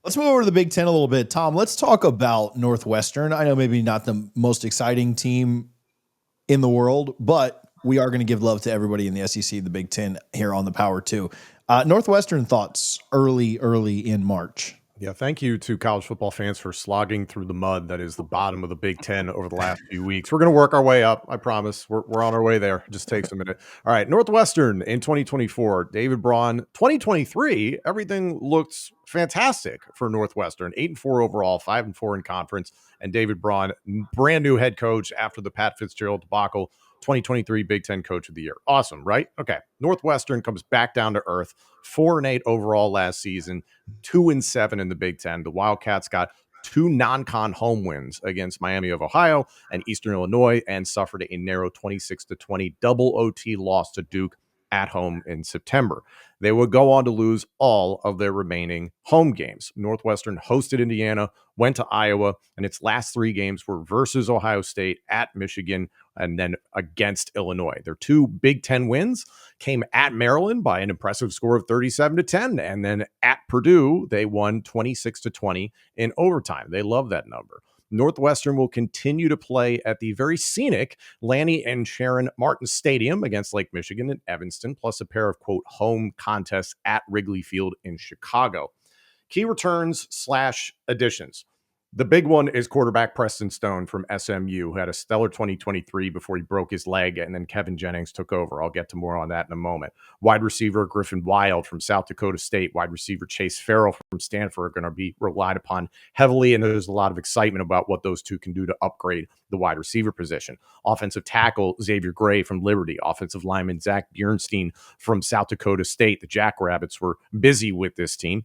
Let's move over to the Big Ten a little bit. Tom, let's talk about Northwestern. I know maybe not the most exciting team in the world, but we are going to give love to everybody in the SEC, the Big Ten here on the Power 2. Northwestern thoughts early in March. Yeah, thank you to college football fans for slogging through the mud that is the bottom of the Big Ten over the last few weeks. We're going to work our way up. I promise. We're on our way there. It just takes a minute. All right, Northwestern in 2024, David Braun. 2023, everything looks fantastic for Northwestern. 8-4 overall, 5-4 in conference, and David Braun, brand new head coach after the Pat Fitzgerald debacle. 2023 Big Ten Coach of the Year. Awesome, right? Okay. Northwestern comes back down to earth. 4-8 overall last season, 2-7 in the Big Ten. The Wildcats got 2 non-con home wins against Miami of Ohio and Eastern Illinois, and suffered a narrow 26-20 double OT loss to Duke at home in September. They would go on to lose all of their remaining home games. Northwestern hosted Indiana, went to Iowa, and its last 3 games were versus Ohio State, at Michigan, and then against Illinois. Their 2 Big Ten wins came at Maryland by an impressive score of 37-10, and then at Purdue, they won 26-20 in overtime. They love that number. Northwestern will continue to play at the very scenic Lanny and Sharon Martin Stadium against Lake Michigan and Evanston, plus a pair of, quote, home contests at Wrigley Field in Chicago. Key returns / additions. The big one is quarterback Preston Stone from SMU, who had a stellar 2023 before he broke his leg, and then Kevin Jennings took over. I'll get to more on that in a moment. Wide receiver Griffin Wild from South Dakota State, wide receiver Chase Farrell from Stanford are going to be relied upon heavily, and there's a lot of excitement about what those two can do to upgrade the wide receiver position. Offensive tackle Xavier Gray from Liberty, offensive lineman Zach Bjernstein from South Dakota State. The Jackrabbits were busy with this team.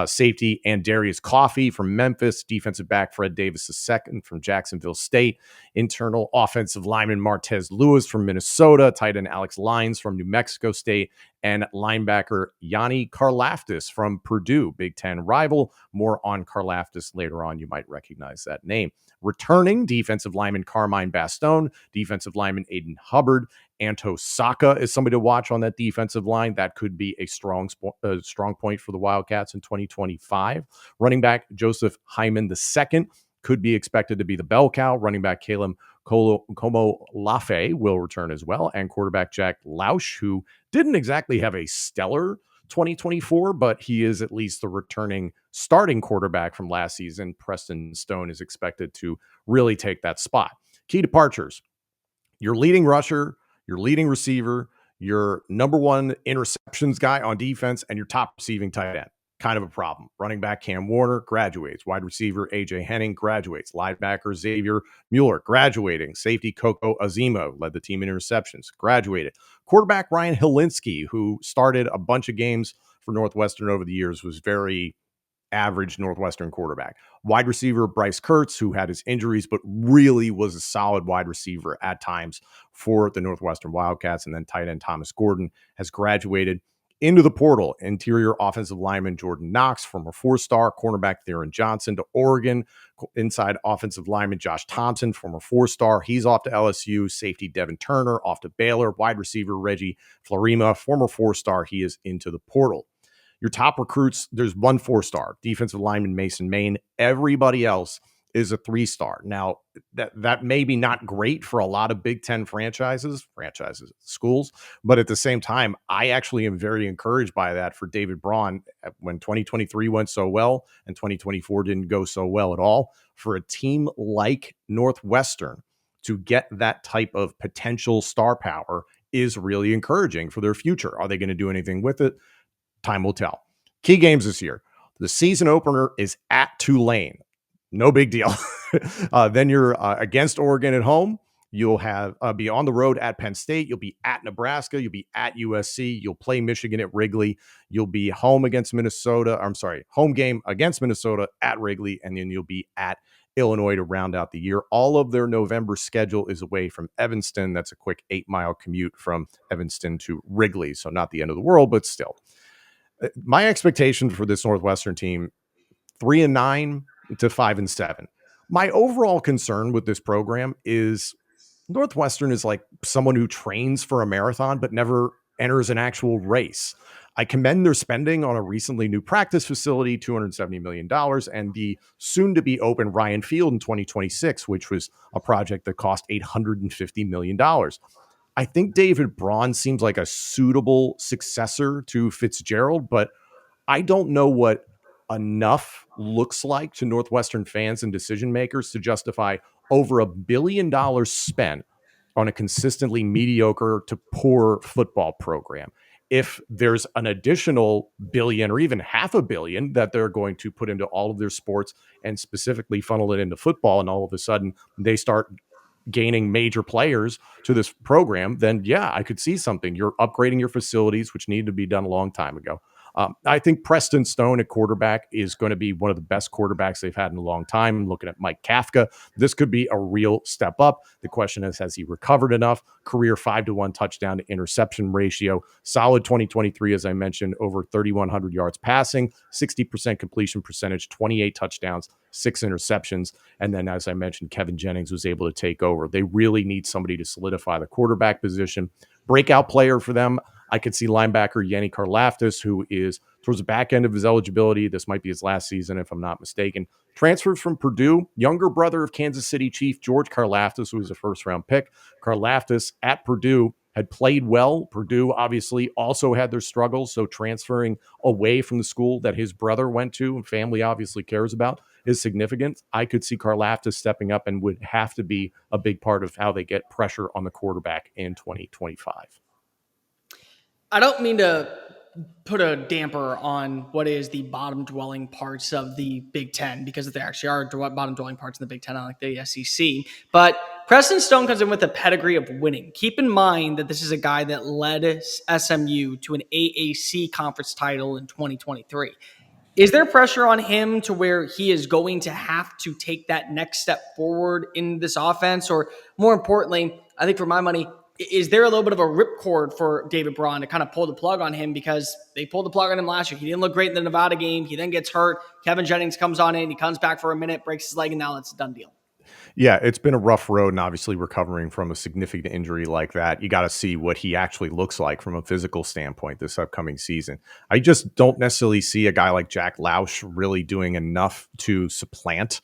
Safety and Darius Coffey from Memphis, defensive back Fred Davis II from Jacksonville State, internal offensive lineman Martez Lewis from Minnesota, tight end Alex Lyons from New Mexico State, and linebacker Yanni Karlaftis from Purdue, Big Ten rival. More on Karlaftis later on. You might recognize that name. Returning defensive lineman Carmine Bastone, defensive lineman Aiden Hubbard. Anto Saka is somebody to watch on that defensive line. That could be a strong point for the Wildcats in 2025. Running back Joseph Hyman II could be expected to be the bell cow. Running back Caleb Como Lafe will return as well. And quarterback Jack Lausch, who didn't exactly have a stellar 2024, but he is at least the returning starting quarterback from last season. Preston Stone is expected to really take that spot. Key departures: your leading rusher, your leading receiver, your number 1 interceptions guy on defense, and your top receiving tight end. Kind of a problem. Running back Cam Warner graduates. Wide receiver AJ Henning graduates. Linebacker Xavier Mueller graduating. Safety Coco Azima led the team in interceptions, graduated. Quarterback Ryan Hilinski, who started a bunch of games for Northwestern over the years, was very average Northwestern quarterback. Wide receiver Bryce Kurtz, who had his injuries, but really was a solid wide receiver at times for the Northwestern Wildcats. And then tight end Thomas Gordon has graduated into the portal. Interior offensive lineman Jordan Knox, former 4-star, cornerback Theron Johnson to Oregon. Inside offensive lineman Josh Thompson, former 4-star. He's off to LSU. Safety Devin Turner off to Baylor. Wide receiver Reggie Florima, former 4-star. He is into the portal. Your top recruits, there's 1 4-star, defensive lineman Mason Maine. Everybody else is a 3-star. Now, that may be not great for a lot of Big Ten franchises, schools, but at the same time, I actually am very encouraged by that for David Braun. When 2023 went so well and 2024 didn't go so well at all, for a team like Northwestern to get that type of potential star power is really encouraging for their future. Are they going to do anything with it? Time will tell. Key games this year. The season opener is at Tulane. No big deal. Then you're against Oregon at home. You'll have be on the road at Penn State. You'll be at Nebraska. You'll be at USC. You'll play Michigan at Wrigley. You'll be home against Minnesota. Home game against Minnesota at Wrigley. And then you'll be at Illinois to round out the year. All of their November schedule is away from Evanston. That's a quick 8-mile commute from Evanston to Wrigley. So not the end of the world, but still. My expectation for this Northwestern team, 3-9 to 5-7. My overall concern with this program is Northwestern is like someone who trains for a marathon but never enters an actual race. I commend their spending on a recently new practice facility, $270 million, and the soon to be open Ryan Field in 2026, which was a project that cost $850 million. I think David Braun seems like a suitable successor to Fitzgerald, but I don't know what enough looks like to Northwestern fans and decision makers to justify over $1 billion spent on a consistently mediocre to poor football program. If there's an additional billion or even half a billion that they're going to put into all of their sports and specifically funnel it into football, and all of a sudden they start gaining major players to this program, then yeah, I could see something. You're upgrading your facilities, which needed to be done a long time ago. I think Preston Stone at quarterback is going to be one of the best quarterbacks they've had in a long time. I'm looking at Mike Kafka. This could be a real step up. The question is, has he recovered enough? Career 5-to-1 touchdown to interception ratio. Solid 2023, as I mentioned, over 3,100 yards passing, 60% completion percentage, 28 touchdowns, 6 interceptions. And then, as I mentioned, Kevin Jennings was able to take over. They really need somebody to solidify the quarterback position. Breakout player for them, I could see linebacker Yanni Karlaftis, who is towards the back end of his eligibility. This might be his last season, if I'm not mistaken. Transfers from Purdue, younger brother of Kansas City Chief George Karlaftis, who was a first-round pick. Karlaftis at Purdue had played well. Purdue obviously also had their struggles, so transferring away from the school that his brother went to and family obviously cares about is significant. I could see Karlaftis stepping up and would have to be a big part of how they get pressure on the quarterback in 2025. I don't mean to put a damper on what is the bottom dwelling parts of the Big Ten, because there actually are bottom dwelling parts in the Big Ten, unlike the SEC. But Preston Stone comes in with a pedigree of winning. Keep in mind that this is a guy that led SMU to an AAC conference title in 2023. Is there pressure on him to where he is going to have to take that next step forward in this offense? Or more importantly, I think for my money, is there a little bit of a ripcord for David Braun to kind of pull the plug on him, because they pulled the plug on him last year? He didn't look great in the Nevada game. He then gets hurt. Kevin Jennings comes on in. He comes back for a minute, breaks his leg, and now it's a done deal. Yeah, it's been a rough road, and obviously recovering from a significant injury like that, you got to see what he actually looks like from a physical standpoint this upcoming season. I just don't necessarily see a guy like Jack Lausch really doing enough to supplant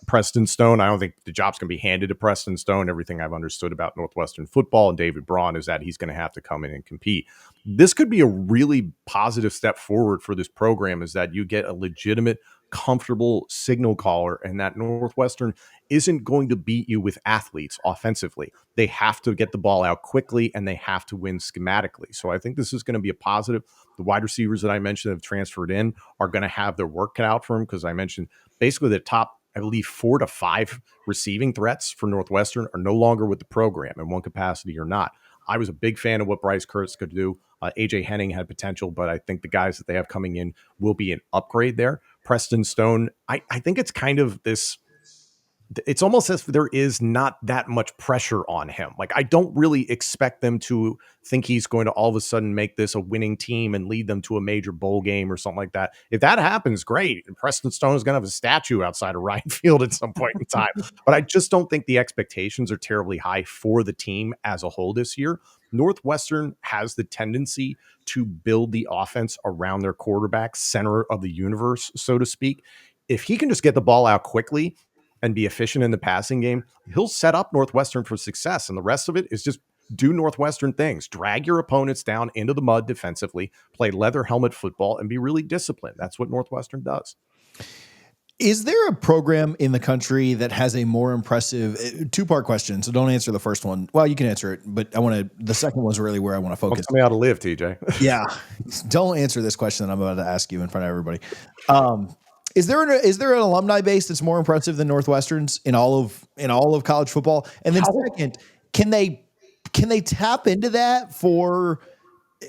Preston Stone. I don't think the job's going to be handed to Preston Stone. Everything I've understood about Northwestern football and David Braun is that he's going to have to come in and compete. This could be a really positive step forward for this program, is that you get a legitimate, comfortable signal caller, and that Northwestern isn't going to beat you with athletes offensively. They have to get the ball out quickly, and they have to win schematically. So I think this is going to be a positive. The wide receivers that I mentioned have transferred in are going to have their work cut out for them, because I mentioned basically the top, I believe, 4 to 5 receiving threats for Northwestern are no longer with the program in one capacity or not. I was a big fan of what Bryce Kurtz could do. AJ Henning had potential, but I think the guys that they have coming in will be an upgrade there. Preston Stone, I think it's kind of this, it's almost as if there is not that much pressure on him. Like, I don't really expect them to think he's going to all of a sudden make this a winning team and lead them to a major bowl game or something like that. If that happens, great. And Preston Stone is going to have a statue outside of Ryan Field at some point in time. But I just don't think the expectations are terribly high for the team as a whole this year. Northwestern has the tendency to build the offense around their quarterback, center of the universe, so to speak. If he can just get the ball out quickly and be efficient in the passing game, he'll set up Northwestern for success. And the rest of it is just do Northwestern things. Drag your opponents down into the mud defensively, play leather helmet football, and be really disciplined. That's what Northwestern does. Is there a program in the country that has a more impressive two-part question? So don't answer the first one. Well, you can answer it, but the second one's really where I want to focus. Well, tell me how to live, TJ. Yeah. Don't answer this question that I'm about to ask you in front of everybody. Is there an alumni base that's more impressive than Northwestern's in all of college football? And then second, can they tap into that for?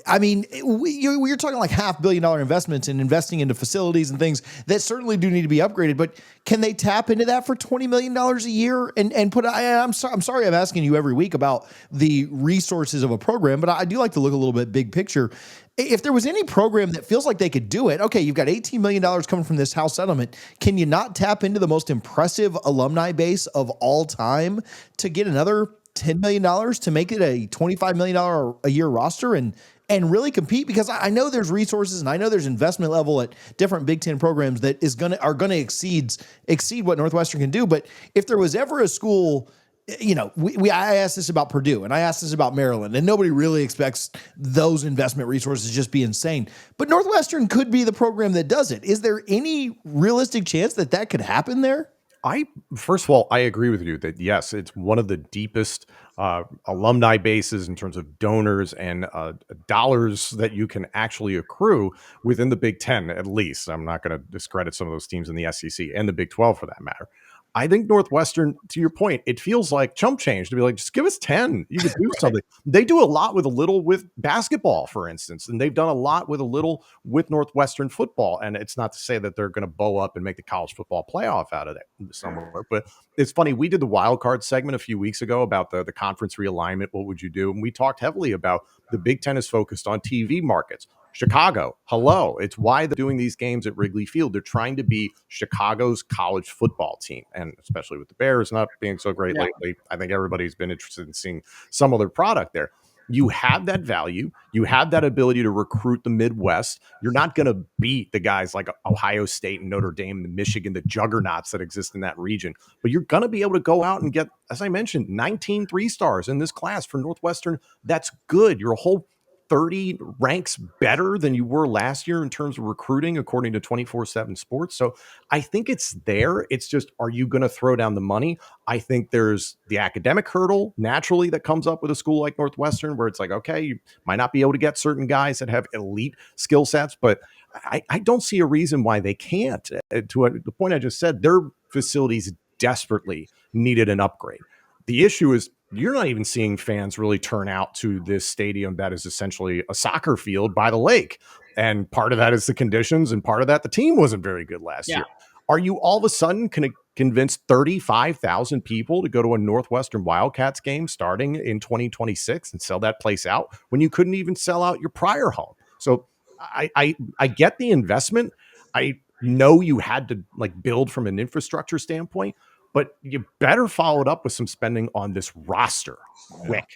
I mean, we're talking like $500 million investments and investing into facilities and things that certainly do need to be upgraded. But can they tap into that for $20 million a year and put? I'm sorry, I'm asking you every week about the resources of a program, but I do like to look a little bit big picture. If there was any program that feels like they could do it, okay, you've got $18 million coming from this house settlement. Can you not tap into the most impressive alumni base of all time to get another $10 million to make it a $25 million a year roster and and really compete? Because I know there's resources and I know there's investment level at different Big Ten programs that are gonna exceed what Northwestern can do. But if there was ever a school, I asked this about Purdue and I asked this about Maryland, and nobody really expects those investment resources to just be insane. But Northwestern could be the program that does it. Is there any realistic chance that could happen there? First of all, I agree with you that yes, it's one of the deepest alumni bases in terms of donors and dollars that you can actually accrue within the Big Ten, at least. I'm not going to discredit some of those teams in the SEC and the Big 12 for that matter. I think Northwestern, to your point, it feels like chump change to be like, just give us 10. You could do something. They do a lot with a little with basketball, for instance, and they've done a lot with a little with Northwestern football. And it's not to say that they're going to bow up and make the college football playoff out of it somewhere, but it's funny. We did the wild card segment a few weeks ago about the conference realignment. What would you do? And we talked heavily about the Big Ten is focused on TV markets. Chicago, hello. It's why they're doing these games at Wrigley Field. They're trying to be Chicago's college football team. And especially with the Bears not being so great lately, I think everybody's been interested in seeing some other product there. You have that value. You have that ability to recruit the Midwest. You're not going to beat the guys like Ohio State and Notre Dame and Michigan, the juggernauts that exist in that region. But you're going to be able to go out and get, as I mentioned, 19 3-stars in this class for Northwestern. That's good. You're a whole 30 ranks better than you were last year in terms of recruiting, according to 24/7 Sports. So I think it's there. It's just, are you going to throw down the money? I think there's the academic hurdle naturally that comes up with a school like Northwestern, where it's like, okay, you might not be able to get certain guys that have elite skill sets, but I don't see a reason why they can't. To the point I just said, their facilities desperately needed an upgrade. The issue is you're not even seeing fans really turn out to this stadium that is essentially a soccer field by the lake. And part of that is the conditions, and part of that, the team wasn't very good last year. Are you all of a sudden going to convince 35,000 people to go to a Northwestern Wildcats game starting in 2026 and sell that place out when you couldn't even sell out your prior home? So I get the investment. I know you had to like build from an infrastructure standpoint, but you better follow it up with some spending on this roster quick.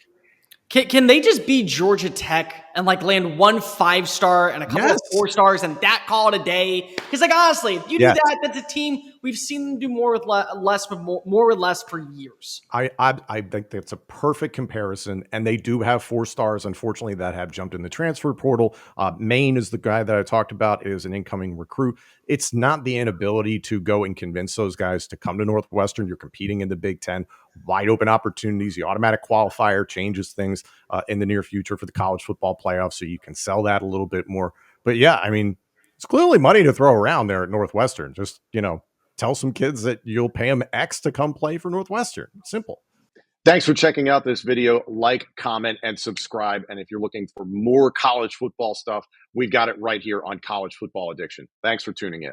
Can they just be Georgia Tech and like land 1 5-star and a couple of 4-stars and that call it a day? Because like honestly, if you do that, that's a team we've seen them do more with less, but more with less for years. I think that's a perfect comparison, and they do have 4 stars, unfortunately, that have jumped in the transfer portal. Maine is the guy that I talked about, is an incoming recruit. It's not the inability to go and convince those guys to come to Northwestern. You're competing in the Big Ten, wide open opportunities. The automatic qualifier changes things in the near future for the college football playoffs, so you can sell that a little bit more. But yeah, I mean, it's clearly money to throw around there at Northwestern. Just, tell some kids that you'll pay them X to come play for Northwestern. Simple. Thanks for checking out this video. Like, comment, and subscribe. And if you're looking for more college football stuff, we've got it right here on College Football Addiction. Thanks for tuning in.